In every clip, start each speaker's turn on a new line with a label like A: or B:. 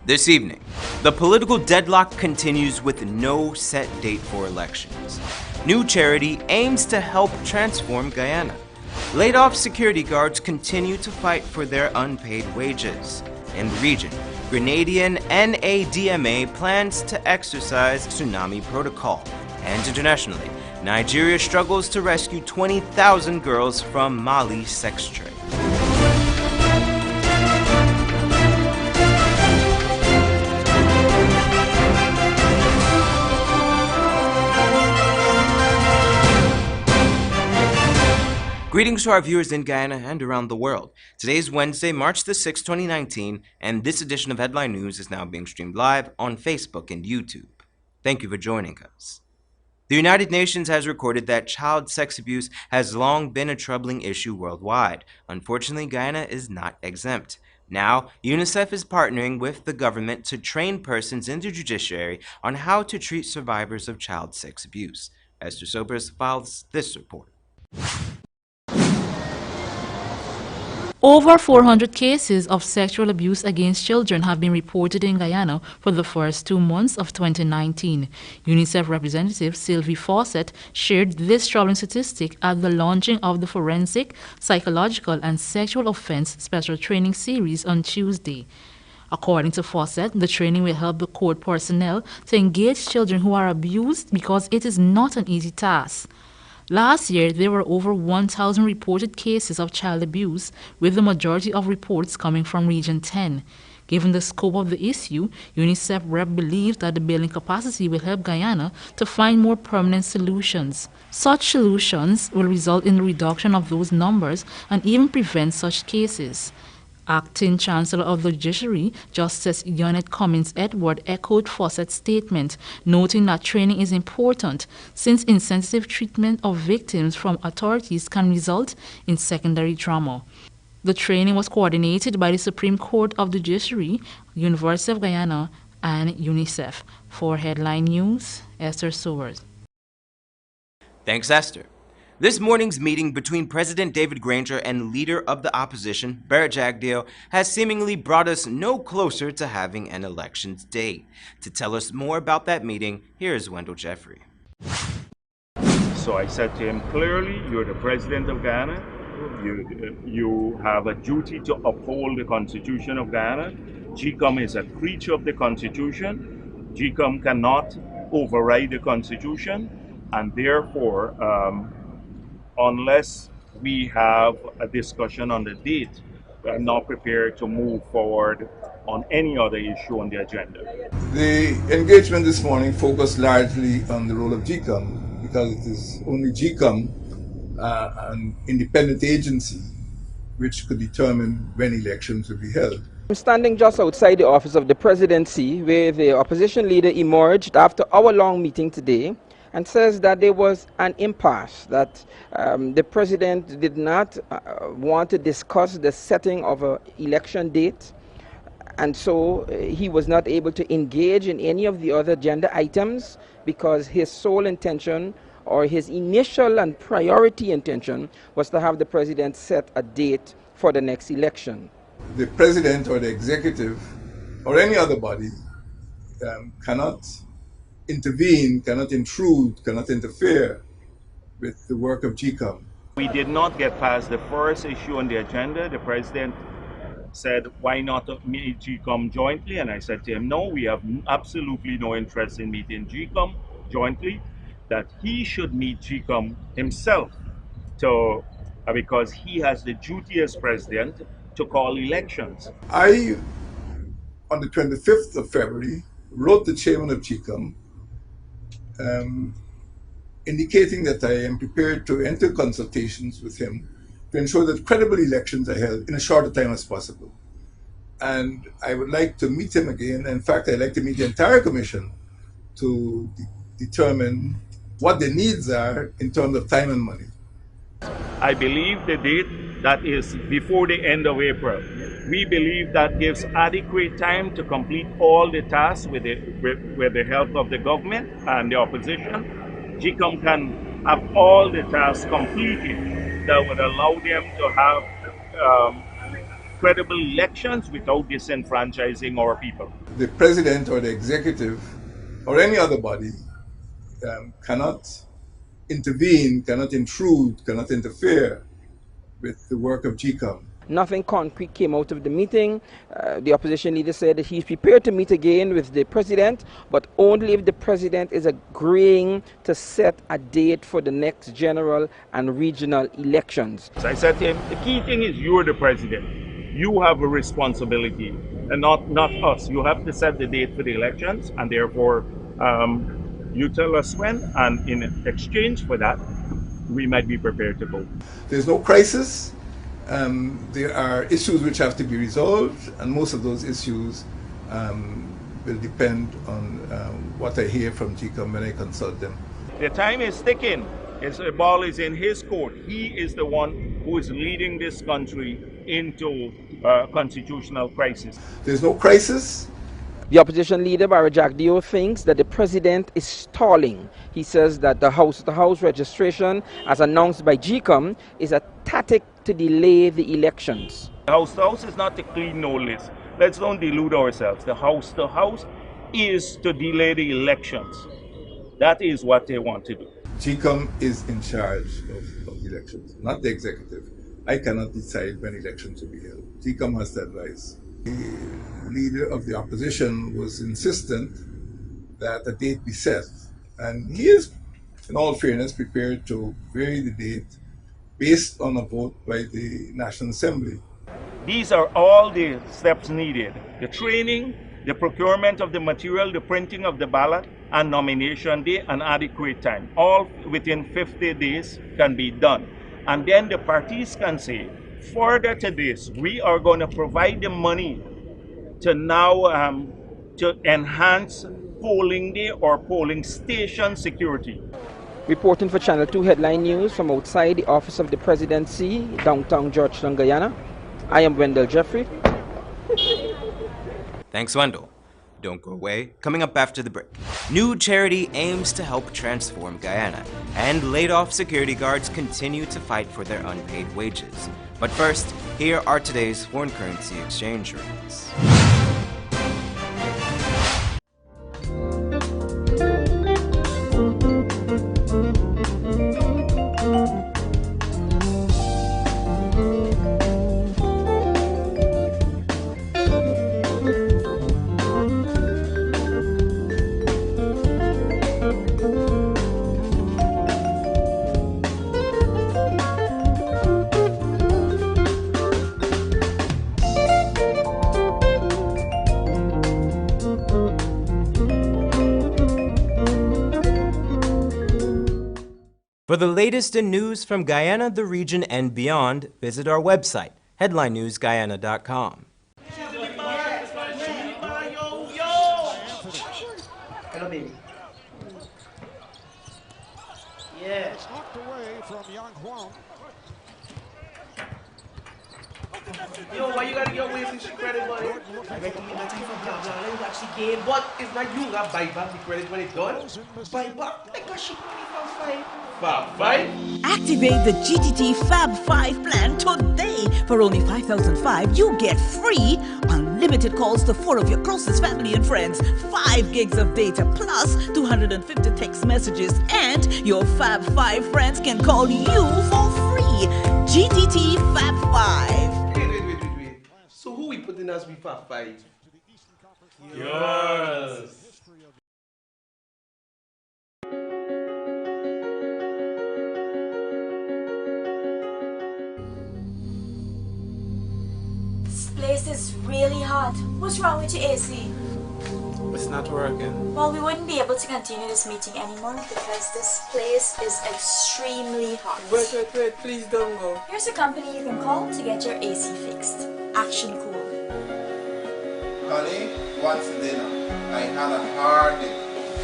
A: This evening, the political deadlock continues with no set date for elections. New charity aims to help transform Guyana. Laid-off security guards continue to fight for their unpaid wages. In the region, Grenadian NaDMA plans to exercise tsunami protocol. And internationally, Nigeria struggles to rescue 20,000 girls from Mali's sex trade. Greetings to our viewers in Guyana and around the world. Today is Wednesday, March the 6th, 2019, and this edition of Headline News is now being streamed live on Facebook and YouTube. Thank you for joining us. The United Nations has recorded that child sex abuse has long been a troubling issue worldwide. Unfortunately, Guyana is not exempt. Now, UNICEF is partnering with the government to train persons in the judiciary on how to treat survivors of child sex abuse. Esther Sobers files this report.
B: Over 400 cases of sexual abuse against children have been reported in Guyana for the first 2 months of 2019. UNICEF representative Sylvie Fawcett shared this troubling statistic at the launching of the Forensic, Psychological and Sexual Offense Special Training Series on Tuesday. According to Fawcett, the training will help the court personnel to engage children who are abused because it is not an easy task. Last year, there were over 1,000 reported cases of child abuse, with the majority of reports coming from Region 10. Given the scope of the issue, UNICEF rep believes that the building capacity will help Guyana to find more permanent solutions. Such solutions will result in the reduction of those numbers and even prevent such cases. Acting Chancellor of the Judiciary, Justice Janet Cummins Edward echoed Fawcett's statement, noting that training is important since insensitive treatment of victims from authorities can result in secondary trauma. The training was coordinated by the Supreme Court of the Judiciary, University of Guyana, and UNICEF. For Headline News, Esther Sobers.
A: Thanks, Esther. This morning's meeting between President David Granger and leader of the opposition, Barrett Jagdeo, has seemingly brought us no closer to having an elections date. To tell us more about that meeting, here's Wendell Jeffrey.
C: So I said to him clearly, you're the president of Guyana. You have a duty to uphold the Constitution of Guyana. GCOM is a creature of the Constitution. GCOM cannot override the Constitution, and therefore, unless we have a discussion on the date, I'm not prepared to move forward on any other issue on the agenda.
D: The engagement this morning focused largely on the role of GCOM, because it is only GCOM, an independent agency, which could determine when elections will be held.
E: I'm standing just outside the office of the presidency, where the opposition leader emerged after our long meeting today and says that there was an impasse, that the president did not want to discuss the setting of an election date, and so he was not able to engage in any of the other agenda items because his sole intention, or his initial and priority intention, was to have the president set a date for the next election.
D: The president or the executive or any other body cannot intervene, cannot intrude, cannot interfere with the work of GCOM.
C: We did not get past the first issue on the agenda. The president said, why not meet GCOM jointly? And I said to him, no, we have absolutely no interest in meeting GCOM jointly, that he should meet GCOM himself because he has the duty as president to call elections.
D: I, on the 25th of February, wrote the chairman of GCOM indicating that I am prepared to enter consultations with him to ensure that credible elections are held in as short a time as possible. And I would like to meet him again. In fact, I'd like to meet the entire commission to determine what the needs are in terms of time and money.
C: I believe the date that is before the end of April. We believe that gives adequate time to complete all the tasks with the help of the government and the opposition. GCOM can have all the tasks completed that would allow them to have credible elections without disenfranchising our people.
D: the president or the executive or any other body cannot intervene, cannot intrude, cannot interfere with the work of GCOM.
E: Nothing concrete came out of the meeting. The opposition leader said that he's prepared to meet again with the president, but only if the president is agreeing to set a date for the next general and regional elections.
C: So I said to him, the key thing is you're the president. You have a responsibility, and not us. You have to set the date for the elections, and therefore you tell us when, and in exchange for that, we might be prepared to vote.
D: There's no crisis. There are issues which have to be resolved, and most of those issues will depend on what I hear from GCOM when I consult them.
C: The time is ticking. The ball is in his court. He is the one who is leading this country into constitutional crisis.
D: There's no crisis.
E: The opposition leader, Barry Jagdeo, thinks that the president is stalling. He says that the house-to-house registration, as announced by GCOM, is a tactic to delay the elections.
C: The house-to-house is not to clean no list. Let's don't delude ourselves. The house-to-house is to delay the elections. That is what they want to do.
D: GCOM is in charge of elections, not the executive. I cannot decide when elections will be held. GCOM has to advise. The leader of the opposition was insistent that a date be set, and he is, in all fairness, prepared to vary the date based on a vote by the National Assembly.
C: These are all the steps needed: the training, the procurement of the material, the printing of the ballot, and nomination day and adequate time. All within 50 days can be done. And then the parties can say, further to this, we are going to provide the money to now to enhance polling day or polling station security.
E: Reporting for Channel 2 Headline News from outside the office of the presidency, downtown Georgetown, Guyana, I am Wendell Jeffrey.
A: Thanks, Wendell. Don't go away. Coming up after the break, new charity aims to help transform Guyana, and laid-off security guards continue to fight for their unpaid wages. But first, here are today's foreign currency exchange rates. For the latest in news from Guyana, the region, and beyond, visit our website, headlinenewsguyana.com.
F: Hello, baby. Yeah.
G: Knocked away from Young Huang.
F: Yo, why you gotta get away from the credit, buddy? I recommend that you from blah blah. Let me watch the game, but if not, you gotta buy back the credit when it's done. Buy back like a shit money from Fab 5.
H: Activate the GTT Fab 5 plan today. For only 5,005, you get free unlimited calls to 4 of your closest family and friends, 5 gigs of data plus 250 text messages, and your Fab 5 friends can call you for free. GTT Fab 5.
F: Wait. So who we putting as we Fab 5? Yes.
I: This place is really hot. What's wrong with your AC?
J: It's not working.
I: Well, we wouldn't be able to continue this meeting anymore because this place is extremely hot.
F: Wait, please don't go.
I: Here's a company you can call to get your AC fixed. Action Cool.
K: Honey, what's dinner? I had a hard day.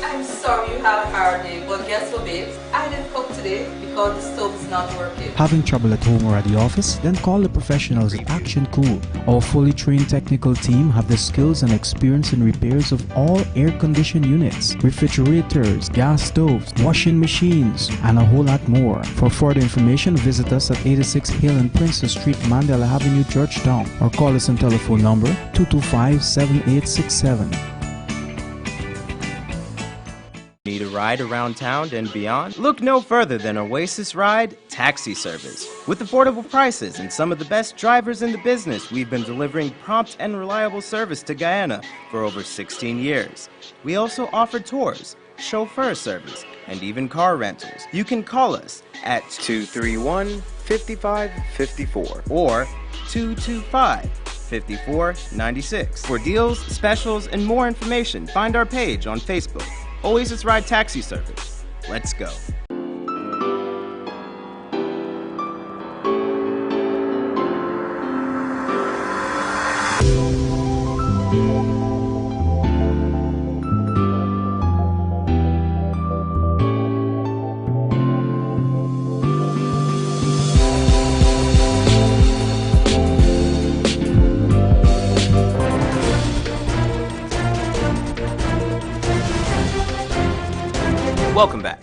K: I'm sorry you had a hard day, but guess what, babes? I didn't cook today because the stove is not working.
L: Having trouble at home or at the office? Then call the professionals at Action Cool. Our fully trained technical team have the skills and experience in repairs of all air-conditioned units, refrigerators, gas stoves, washing machines, and a whole lot more. For further information, visit us at 86 Hill and Princess Street, Mandela Avenue, Georgetown, or call us on telephone number 225-7867.
A: Need a ride around town and beyond? Look no further than Oasis Ride Taxi Service. With affordable prices and some of the best drivers in the business, we've been delivering prompt and reliable service to Guyana for over 16 years. We also offer tours, chauffeur service, and even car rentals. You can call us at 231-5554 or 225-5496. For deals, specials, and more information, find our page on Facebook. Oasis Ride Taxi Service. Let's go. Welcome back.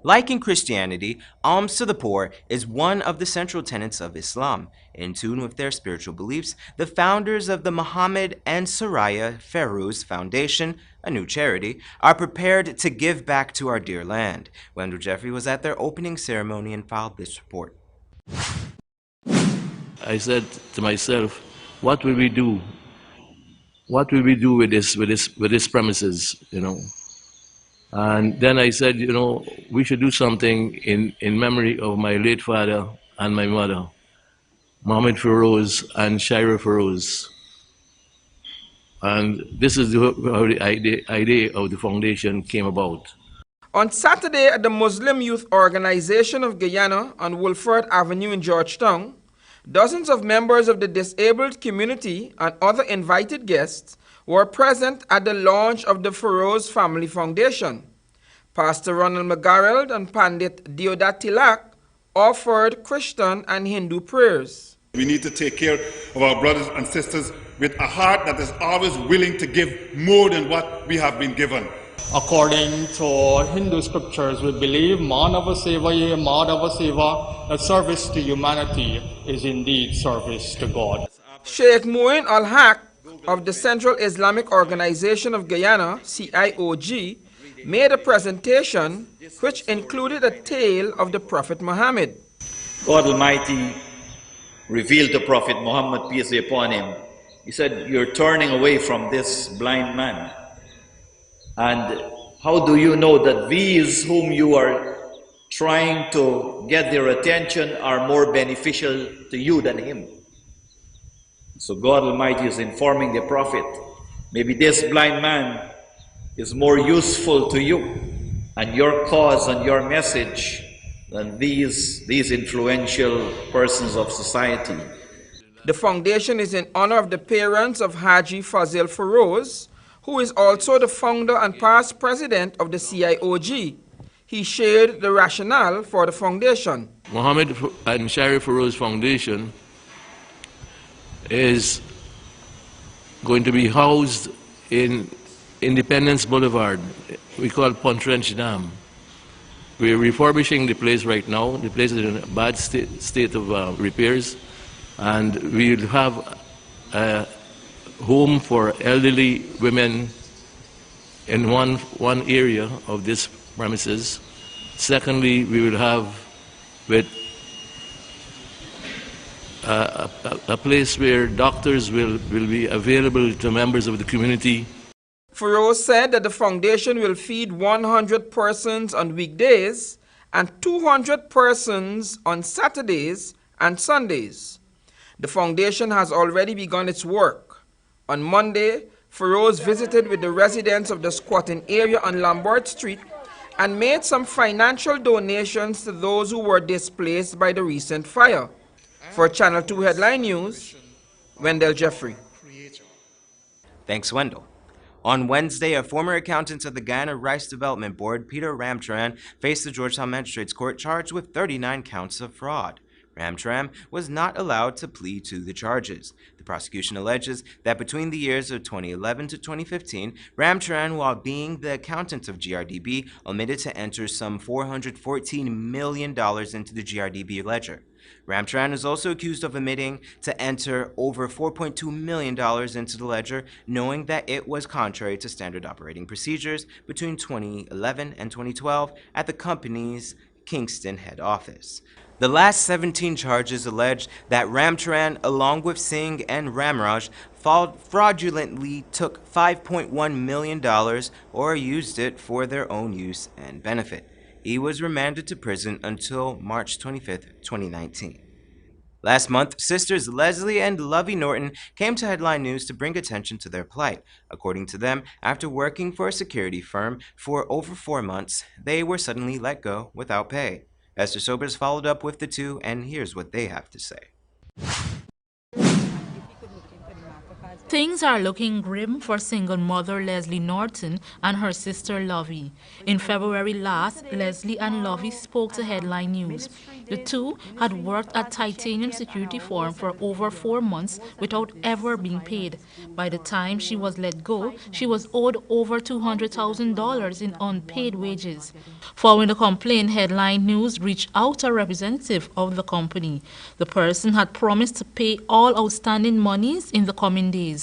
A: Like in Christianity, alms to the poor is one of the central tenets of Islam. In tune with their spiritual beliefs, the founders of the Muhammad and Soraya Feroz Foundation, a new charity, are prepared to give back to our dear land. Wendell Jeffrey was at their opening ceremony and filed this report.
M: I said to myself, what will we do? What will we do with this premises, you know? And then I said, you know, we should do something in memory of my late father and my mother, Mohammed Feroz and Shaira Feroz. And this is how the idea of the foundation came about.
E: On Saturday at the Muslim Youth Organization of Guyana on Wolford Avenue in Georgetown, dozens of members of the disabled community and other invited guests were present at the launch of the Feroz Family Foundation. Pastor Ronald McGarrald and Pandit DEADLOCK offered Christian and Hindu prayers.
N: We need to take care of our brothers and sisters with a heart that is always willing to give more than what we have been given.
O: According to Hindu scriptures, we believe Manava Sevaye Madhava Seva, that service to humanity is indeed service to God.
E: Sheikh Muin al-Haq of the Central Islamic Organization of Guyana, CIOG, made a presentation which included a tale of the Prophet Muhammad.
P: God Almighty revealed to Prophet Muhammad, peace be upon him. He said, you're turning away from this blind man. And how do you know that these whom you are trying to get their attention are more beneficial to you than him? So God Almighty is informing the Prophet, maybe this blind man is more useful to you and your cause and your message than these influential persons of society.
E: The foundation is in honor of the parents of Haji Fazil Feroz, who is also the founder and past president of the CIOG. He shared the rationale for the foundation.
M: Mohammed and Shaira Feroz Foundation is going to be housed in Independence Boulevard. We call it Pontrench Dam. We're refurbishing the place right now. The place is in a bad state of repairs. And we'll have a home for elderly women in one area of this premises. Secondly, we will have a place where doctors will be available to members of the community.
E: Feroz said that the foundation will feed 100 persons on weekdays and 200 persons on Saturdays and Sundays. The foundation has already begun its work. On Monday, Feroz visited with the residents of the squatting area on Lombard Street and made some financial donations to those who were displaced by the recent fire. For Channel 2 Headline News, Wendell Jeffrey.
A: Thanks, Wendell. On Wednesday, a former accountant of the Guyana Rice Development Board, Peter Ramcharan, faced the Georgetown Magistrates Court charged with 39 counts of fraud. Ramcharan was not allowed to plead to the charges. The prosecution alleges that between the years of 2011 to 2015, Ramcharan, while being the accountant of GRDB, omitted to enter some $414 million into the GRDB ledger. Ramcharan is also accused of omitting to enter over $4.2 million into the ledger, knowing that it was contrary to standard operating procedures between 2011 and 2012 at the company's Kingston head office. The last 17 charges allege that Ramcharan, along with Singh and Ramraj, fraudulently took $5.1 million or used it for their own use and benefit. He was remanded to prison until March 25, 2019. Last month, sisters Leslie and Lovey Norton came to Headline News to bring attention to their plight. According to them, after working for a security firm for over 4 months, they were suddenly let go without pay. Esther Sobers followed up with the two, and here's what they have to say.
B: Things are looking grim for single mother Leslie Norton and her sister Lovey. In February last, Leslie and Lovey spoke to Headline News. The two had worked at Titanium Security Firm for over 4 months without ever being paid. By the time she was let go, she was owed over $200,000 in unpaid wages. Following the complaint, Headline News reached out to a representative of the company. The person had promised to pay all outstanding monies in the coming days.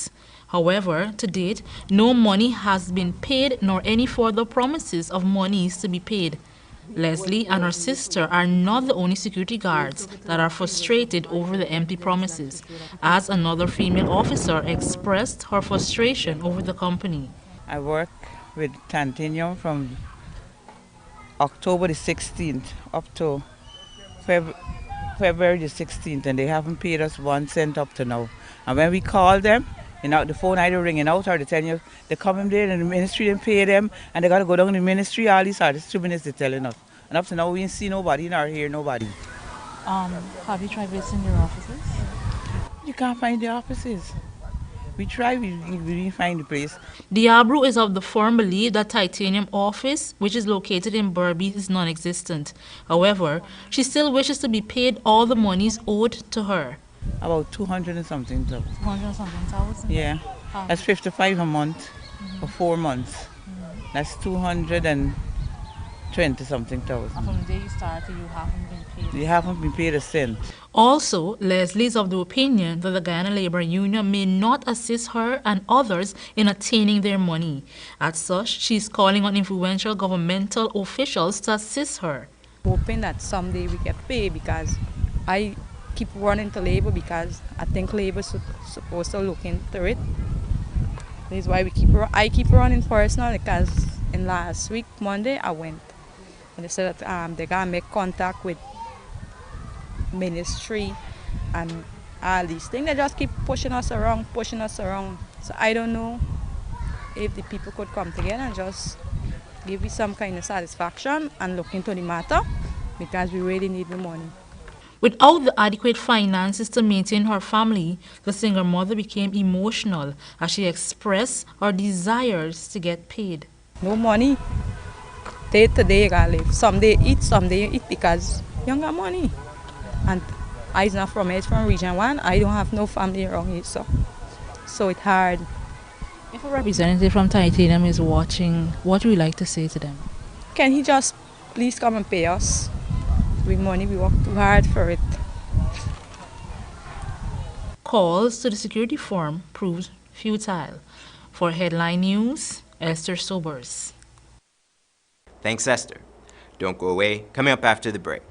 B: However, to date, no money has been paid nor any further promises of monies to be paid. Leslie and her sister are not the only security guards that are frustrated over the empty promises, as another female officer expressed her frustration over the company.
Q: I work with Titanium from October the 16th up to February the 16th, and they haven't paid us 1 cent up to now. And when we call them, the phone either ringing out or they tell you they come in there and the ministry didn't pay them and they got to go down to the ministry. All these are the 2 minutes they're telling us. And up to now we didn't see nobody nor hear nobody.
B: Have you tried visiting your offices?
Q: You can't find the offices. We tried, we didn't find the place.
B: Diablo is of the firm belief that Titanium office, which is located in Burby, is non-existent. However, she still wishes to be paid all the monies owed to her.
Q: About 200 and something thousand.
B: 200 and something thousand?
Q: Yeah. That's 55 a month for 4 months. That's 220 something thousand.
B: And from the day you started, you haven't been paid?
Q: You haven't been paid a cent.
B: Also, Leslie is of the opinion that the Guyana Labor Union may not assist her and others in attaining their money. As such, she is calling on influential governmental officials to assist her.
R: Hoping that someday we get paid, because I keep running to labor because I think labor is supposed to look into it. This is why I keep running personally, because in last week, Monday, I went. And they said that they're going to make contact with ministry and all these things. They just keep pushing us around. So I don't know if the people could come together and just give me some kind of satisfaction and look into the matter, because we really need the money.
B: Without the adequate finances to maintain her family, the single mother became emotional as she expressed her desires to get paid.
R: No money. Day to day, you gotta live. Someday you eat because you don't got money. And I'm not from here, from Region 1. I don't have no family around here, so it's hard.
B: If a representative from Titanium is watching, what would you like to say to them?
R: Can he just please come and pay us? With money, we work too hard for it.
B: Calls to the security firm proved futile. For Headline News, Esther Sobers.
A: Thanks, Esther. Don't go away. Coming up after the break.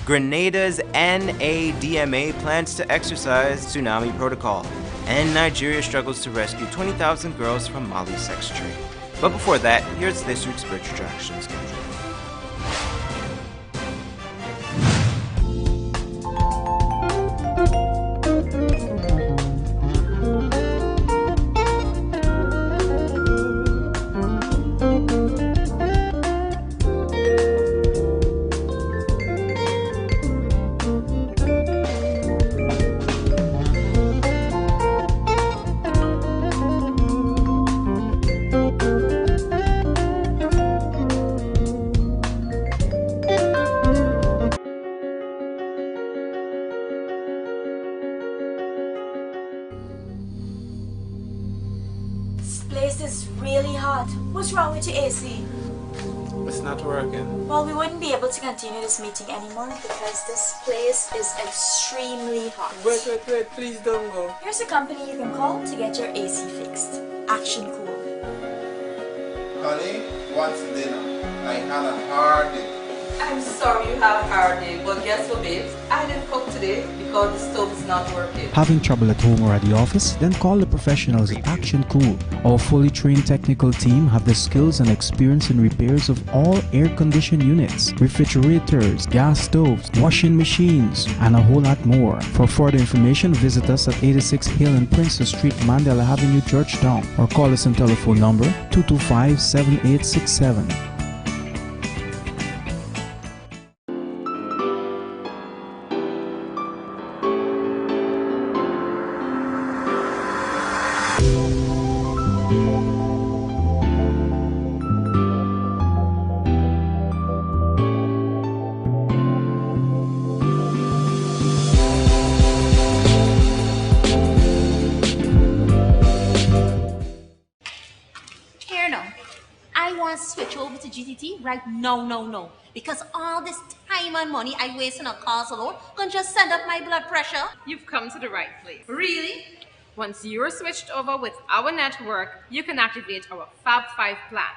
A: Grenada's NaDMA plans to exercise tsunami protocol, and Nigeria struggles to rescue 20,000 girls from Mali's sex trade. But before that, here's this week's Spiritual Traction schedule.
I: place is really hot. What's wrong with your AC?
J: It's not working.
I: Well, we wouldn't be able to continue this meeting anymore because this place is extremely hot.
J: Wait, please don't go.
I: Here's a company you can call to get your AC fixed. Action Cool.
S: Honey, what's dinner? I had a hard day.
K: I'm sorry you have a hard day, but guess what, babes? I didn't cook today because the stove is not working.
L: Having trouble at home or at the office? Then call the professionals at Action Cool. Our fully trained technical team have the skills and experience in repairs of all air-conditioned units, refrigerators, gas stoves, washing machines, and a whole lot more. For further information, visit us at 86 Hill and Princess Street, Mandela Avenue, Georgetown, or call us on telephone number 225-7867.
T: Switch over to GTT right now, no. Because all this time and money I waste on a cars alone can just send up my blood pressure.
U: You've come to the right place.
T: Really?
U: Once you're switched over with our network, you can activate our Fab 5 plan.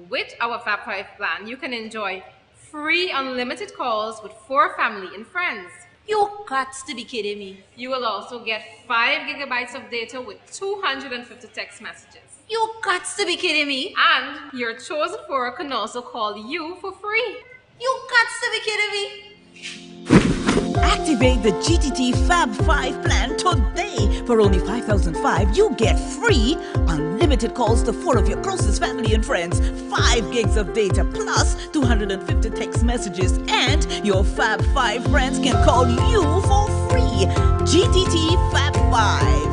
U: With our Fab 5 plan, you can enjoy free unlimited calls with 4 family and friends.
T: You got to be kidding me.
U: You will also get 5 gigabytes of data with 250 text messages.
T: You got to be kidding me.
U: And your chosen 4 can also call you for free.
T: You got to be kidding me.
H: Activate the GTT Fab 5 plan today. For only $5,005, you get free unlimited calls to 4 of your closest family and friends, 5 gigs of data plus 250 text messages, and your Fab 5 friends can call you for free. GTT Fab 5.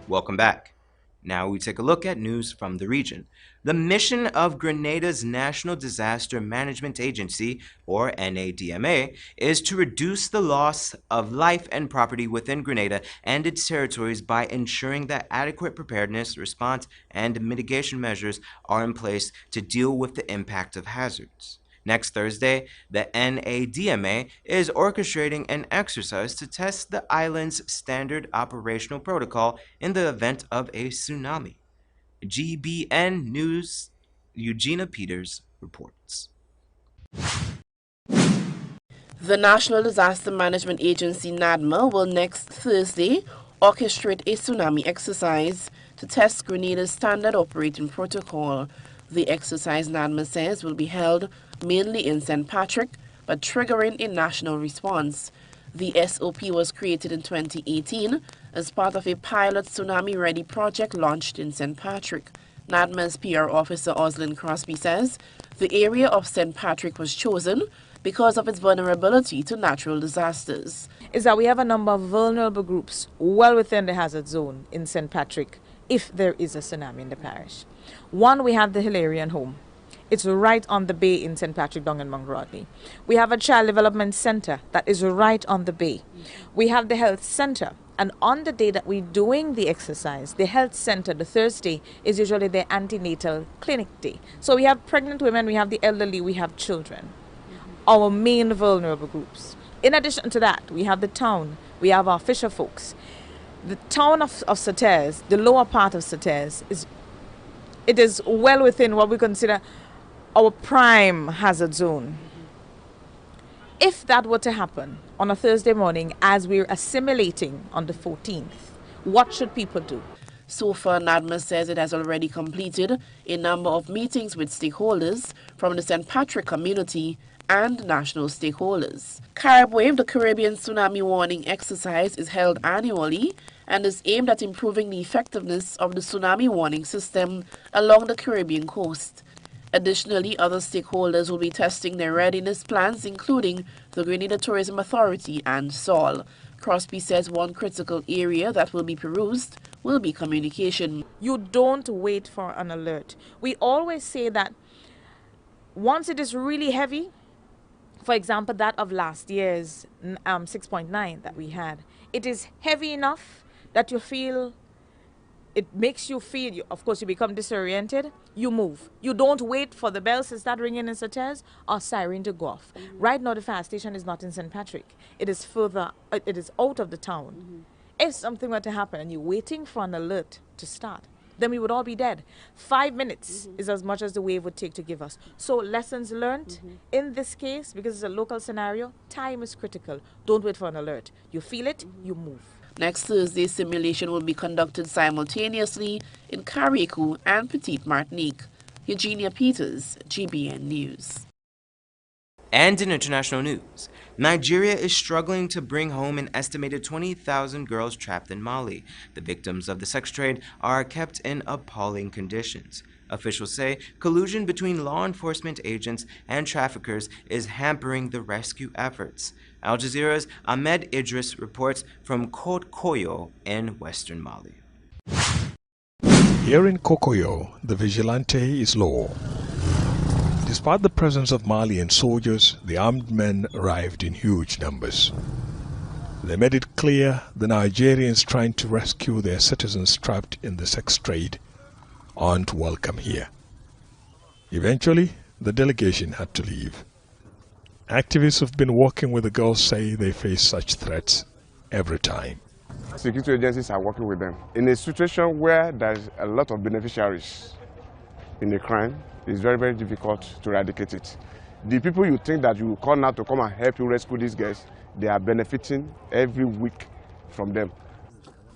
A: Welcome back. Now we take a look at news from the region. The mission of Grenada's National Disaster Management Agency, or NaDMA, is to reduce the loss of life and property within Grenada and its territories by ensuring that adequate preparedness, response, and mitigation measures are in place to deal with the impact of hazards. Next Thursday, the NaDMA is orchestrating an exercise to test the island's standard operational protocol in the event of a tsunami. GBN News' Eugenia Peters reports.
V: The National Disaster Management Agency, NaDMA, will next Thursday orchestrate a tsunami exercise to test Grenada's standard operating protocol. The exercise, NaDMA says, will be held mainly in St. Patrick, but triggering a national response. The SOP was created in 2018 as part of a pilot tsunami-ready project launched in St. Patrick. NaDMA's PR officer Oslin Crosby says the area of St. Patrick was chosen because of its vulnerability to natural disasters.
W: Is that we have a number of vulnerable groups well within the hazard zone in St. Patrick if there is a tsunami in the parish. One, we have the Hilarion Home. It's right on the bay in St. Patrick, down in Mount Rodney. We have a child development center that is right on the bay. We have the health center. And on the day that we're doing the exercise, the health center, the Thursday, is usually the antenatal clinic day. So we have pregnant women, we have the elderly, we have children. Our main vulnerable groups. In addition to that, we have the town, we have our fisher folks. The town of Sauters, the lower part of Sauters, is well within what we consider our prime hazard zone. If that were to happen on a Thursday morning as we're assimilating on the 14th, what should people do?
V: So far, NaDMA says it has already completed a number of meetings with stakeholders from the St. Patrick community and national stakeholders. Carib Wave, the Caribbean Tsunami Warning Exercise, is held annually and is aimed at improving the effectiveness of the tsunami warning system along the Caribbean coast. Additionally, other stakeholders will be testing their readiness plans, including the Grenada Tourism Authority and SOL. Crosby says one critical area that will be perused will be communication.
W: You don't wait for an alert. We always say that once it is really heavy, For example, that of last year's 6.9 that we had. It is heavy enough that you feel, it makes you feel, of course you become disoriented, you move. You don't wait for the bells to start ringing in Sauteurs or siren to go off. Right now the fire station is not in St. Patrick. It is further, it is out of the town. If something were to happen and you're waiting for an alert to start, then we would all be dead. 5 minutes is as much as the wave would take to give us. So lessons learned in this case, because it's a local scenario, time is critical. Don't wait for an alert. You feel it, you move.
V: Next Thursday, simulation will be conducted simultaneously in Carriacou and Petite Martinique. Eugenia Peters, GBN News.
A: And in international news, Nigeria is struggling to bring home an estimated 20,000 girls trapped in Mali. The victims of the sex trade are kept in appalling conditions. Officials say collusion between law enforcement agents and traffickers is hampering the rescue efforts. Al Jazeera's Ahmed Idris reports from Kokoyo in western Mali.
C: Here in Kokoyo, the vigilante is law. Despite the presence of Malian soldiers, the armed men arrived in huge numbers. They made it clear the Nigerians trying to rescue their citizens trapped in the sex trade aren't welcome here. Eventually, the delegation had to leave. Activists who've been working with the girls say they face such threats every time.
D: Security agencies are working with them. In a situation where there's a lot of beneficiaries in a crime, it's very, very difficult to eradicate it. The people you think that you will call now to come and help you rescue these guys, they are benefiting every week from them.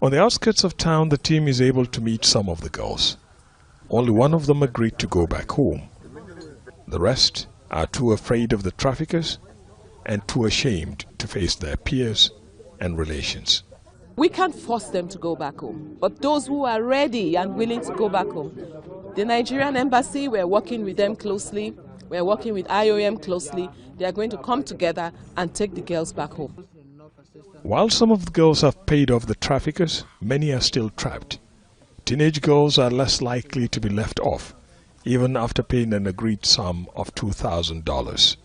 C: On the outskirts of town, the team is able to meet some of the girls. Only one of them agreed to go back home. The rest are too afraid of the traffickers and too ashamed to face their peers and relations.
G: We can't force them to go back home, but those who are ready and willing to go back home, the Nigerian embassy, we're working with them closely, we're working with IOM closely. They are going to come together and take the girls back home.
C: While some of the girls have paid off the traffickers, many are still trapped. Teenage girls are less likely to be left off, even after paying an agreed sum of $2,000.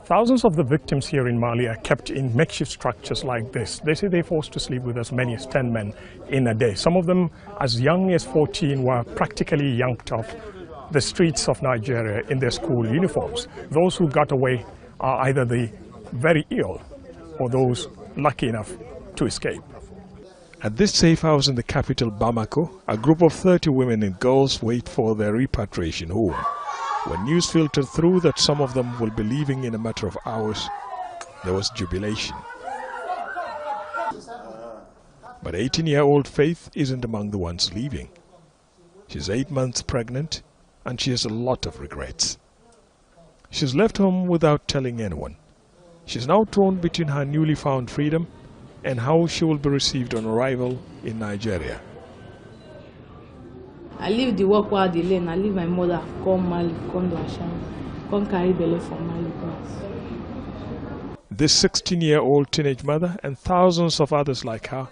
X: Thousands of the victims here in Mali are kept in makeshift structures like this. They say they're forced to sleep with as many as 10 men in a day. Some of them, as young as 14, were practically yanked off the streets of Nigeria in their school uniforms. Those who got away are either the very ill or those lucky enough to escape.
C: At this safe house in the capital, Bamako, a group of 30 women and girls wait for their repatriation home. When news filtered through that some of them will be leaving in a matter of hours, there was jubilation. But 18-year-old Faith isn't among the ones leaving. She's 8 months pregnant and she has a lot of regrets. She's left home without telling anyone. She's now torn between her newly found freedom and how she will be received on arrival in Nigeria.
Y: I leave the work while they learn. I leave my mother, come Mali, come to Asham, come carry belly from Mali.
C: This 16-year-old teenage mother and thousands of others like her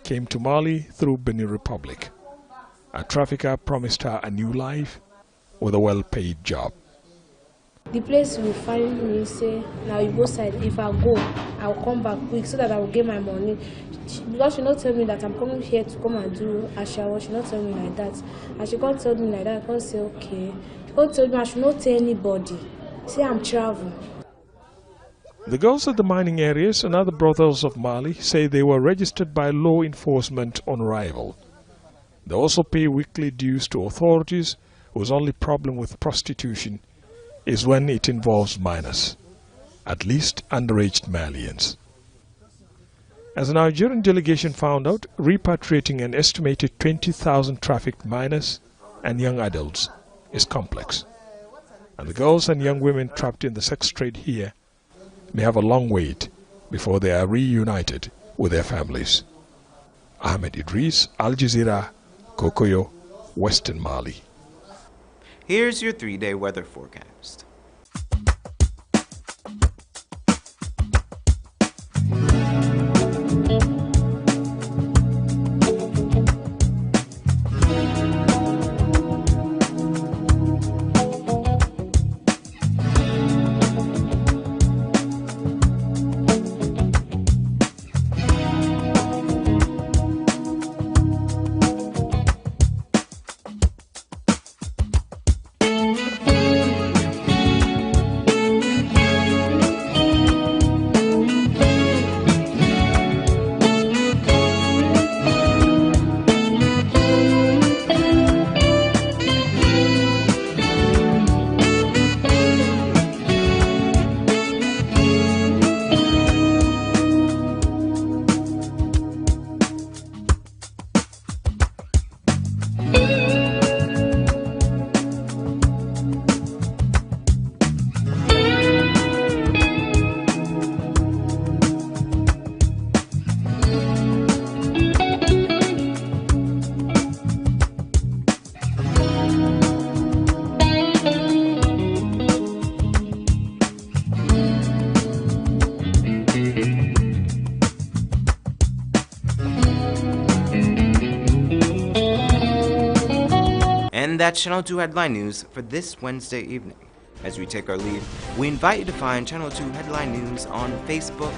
C: came to Mali through Benin Republic. A trafficker promised her a new life with a well-paid job.
Y: The place will find me say, now you both side, if I go, I'll come back quick so that I will get my money. Because she not tell me that I'm coming here to come and do a shower, she not tell me like that. And she can't tell me like that, I can't say okay. She can't tell me I should not tell anybody. Say I'm traveling.
C: The girls at the mining areas and other brothels of Mali say they were registered by law enforcement on arrival. They also pay weekly dues to authorities whose only problem with prostitution is when it involves minors, at least underage Malians. As the Nigerian delegation found out, repatriating an estimated 20,000 trafficked minors and young adults is complex, and the girls and young women trapped in the sex trade here may have a long wait before they are reunited with their families. Ahmed Idris, Al Jazeera, Kokoyo, Western Mali.
A: Here's your 3-day weather forecast. And that's Channel 2 Headline News for this Wednesday evening. As we take our leave, we invite you to find Channel 2 Headline News on Facebook,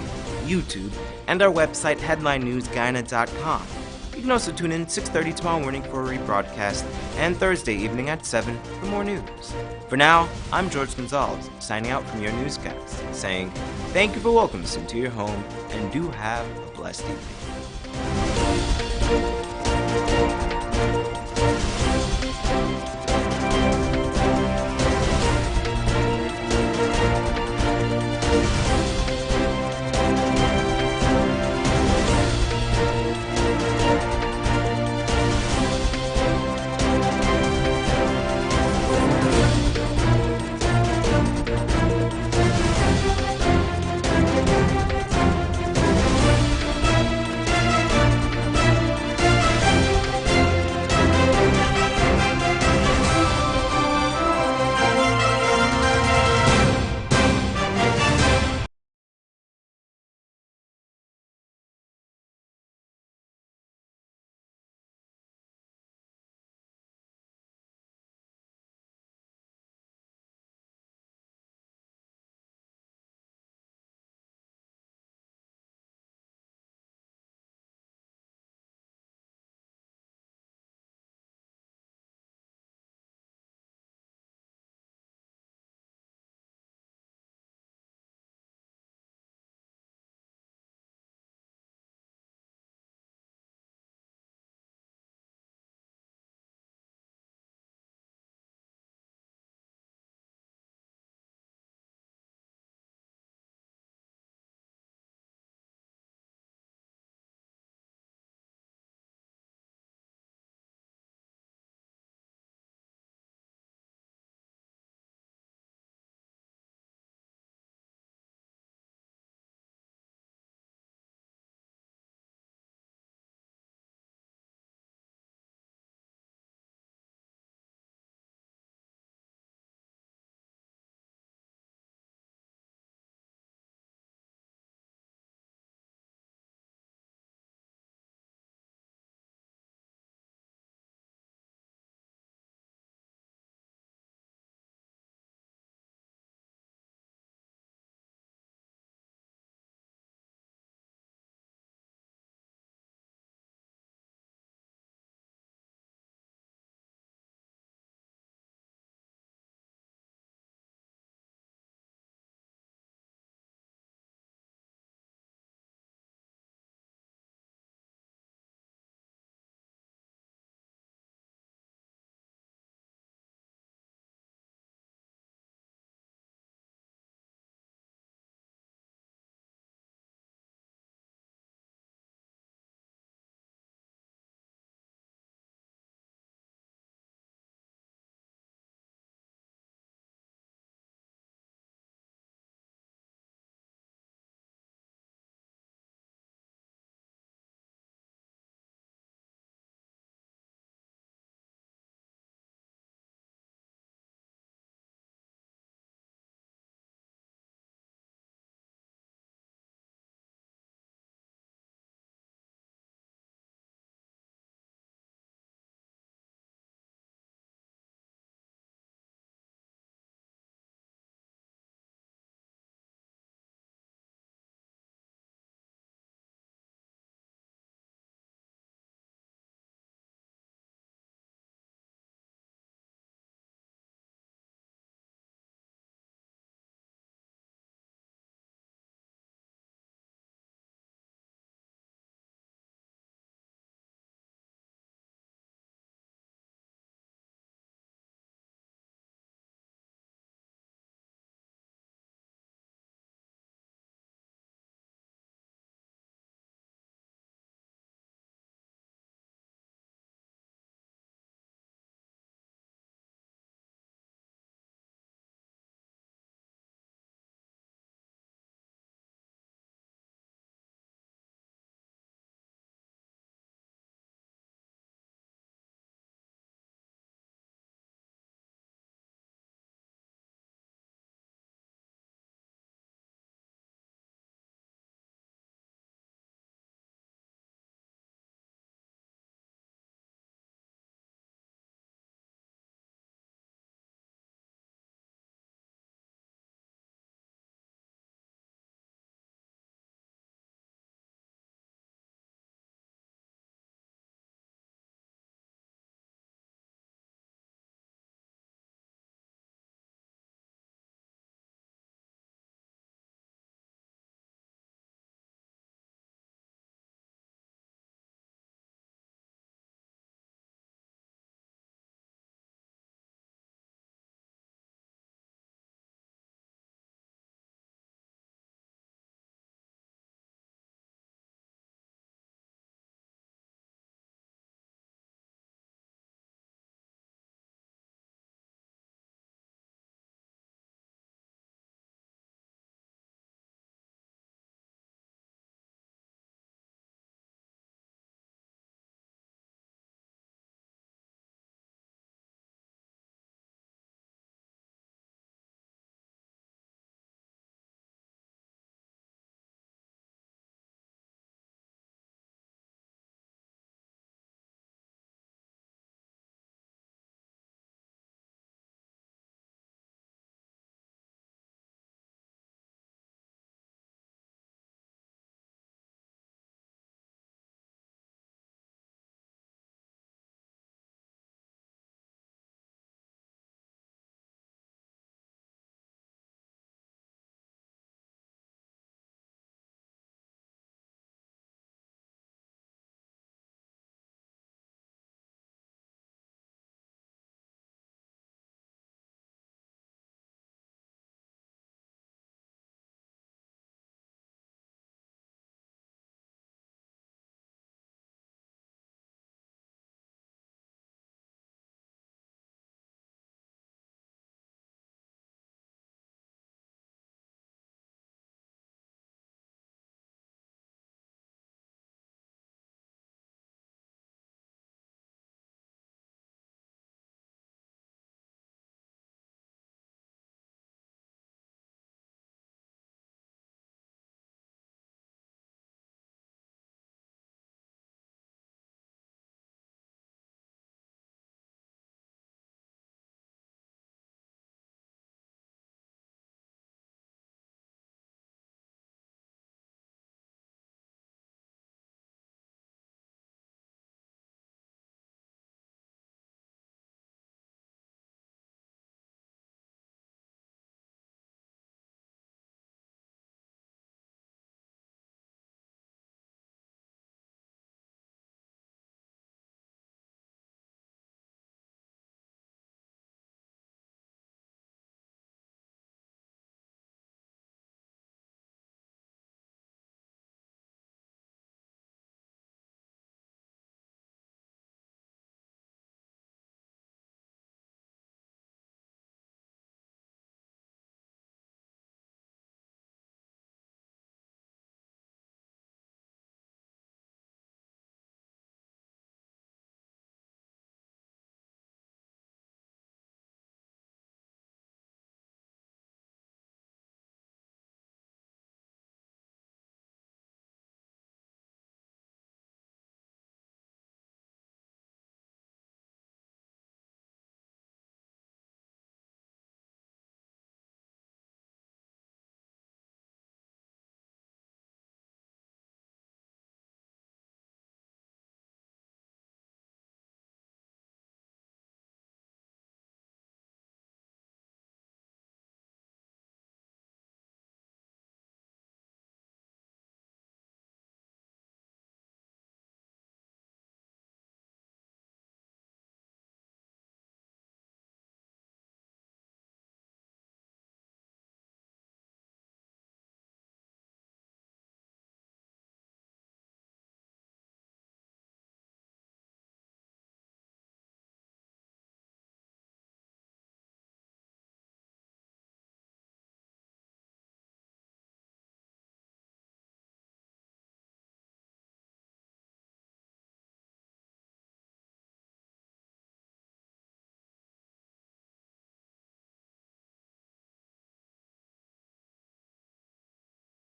A: YouTube, and our website headlinenewsguyana.com. You can also tune in 6:30 tomorrow morning for a rebroadcast and Thursday evening at 7 for more news. For now, I'm George Gonzalez, signing out from your newscast, saying thank you for welcoming us into your home and do have a blessed evening.